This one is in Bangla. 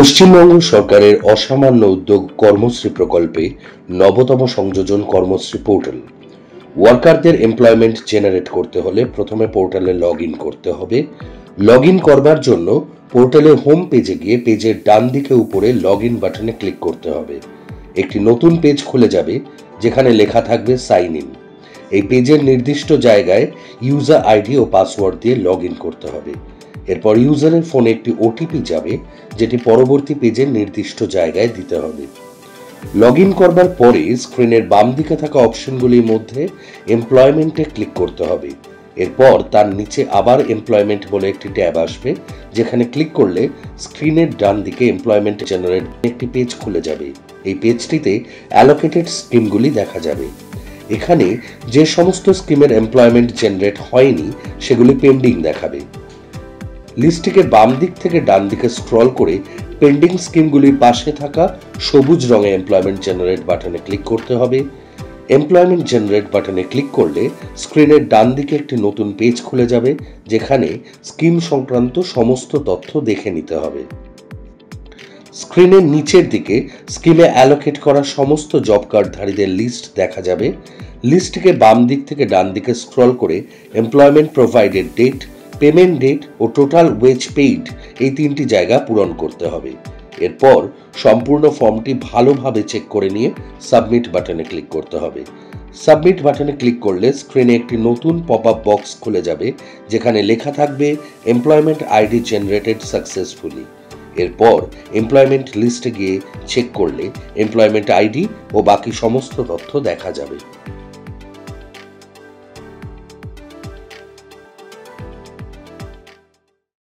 পশ্চিমবঙ্গ সরকারের অসামান্য উদ্যোগ কর্মশ্রী প্রকল্পে নবতম সংযোজন কর্মশ্রী পোর্টাল। ওয়ার্কারদের এমপ্লয়মেন্ট জেনারেট করতে হলে প্রথমে পোর্টালে লগ ইন করতে হবে। লগ ইন করবার জন্য পোর্টালে হোম পেজে গিয়ে পেজের ডান দিকে উপরে লগ ইন বাটনে ক্লিক করতে হবে। একটি নতুন পেজ খুলে যাবে যেখানে লেখা থাকবে সাইন ইন। এই পেজের নির্দিষ্ট জায়গায় ইউজার আইডি ও পাসওয়ার্ড দিয়ে লগ ইন করতে হবে। এরপর ইউজারের ফোনে একটি ওটিপি যাবে যেটি পরবর্তী পেজের নির্দিষ্ট জায়গায় দিতে হবে। লগ ইন করবার পরে স্ক্রিনের বাম দিকে থাকা অপশনগুলির মধ্যে এমপ্লয়মেন্টে ক্লিক করতে হবে। এরপর তার নিচে আবার এমপ্লয়মেন্ট বলে একটি ট্যাব আসবে যেখানে ক্লিক করলে স্ক্রিনের ডান দিকে এমপ্লয়মেন্ট জেনারেট একটি পেজ খুলে যাবে। এই পেজটিতে অ্যালোকেটেড স্কিমগুলি দেখা যাবে। এখানে যে সমস্ত স্কিমের এমপ্লয়মেন্ট জেনারেট হয়নি সেগুলি পেন্ডিং দেখাবে। লিস্টটিকে বাম দিক থেকে ডান দিকে স্ক্রল করে পেন্ডিং স্কিমগুলির পাশে থাকা সবুজ রঙে এমপ্লয়মেন্ট জেনারেট বাটনে ক্লিক করতে হবে। এমপ্লয়মেন্ট জেনারেট বাটনে ক্লিক করলে স্ক্রিনের ডান দিকে একটি নতুন পেজ খুলে যাবে যেখানে স্কিম সংক্রান্ত সমস্ত তথ্য দেখে নিতে হবে। স্ক্রিনের নিচের দিকে স্কিমে অ্যালোকেট করা সমস্ত জব কার্ডধারীদের লিস্ট দেখা যাবে। লিস্টটিকে বাম দিক থেকে ডান দিকে স্ক্রল করে employment provided date, payment date ও টোটাল ওয়েজ পেইড এই তিনটি জায়গা পূরণ করতে হবে। এরপর সম্পূর্ণ ফর্মটি ভালোভাবে চেক করে নিয়ে সাবমিট বাটনে ক্লিক করতে হবে। সাবমিট বাটনে ক্লিক করলে স্ক্রিনে একটি নতুন পপ আপ বক্স খুলে যাবে যেখানে লেখা থাকবে এমপ্লয়মেন্ট আইডি জেনারেটেড সাকসেসফুলি। এরপর এমপ্লয়মেন্ট লিস্টে গিয়ে চেক করলে এমপ্লয়মেন্ট আইডি ও বাকি সমস্ত তথ্য দেখা যাবে।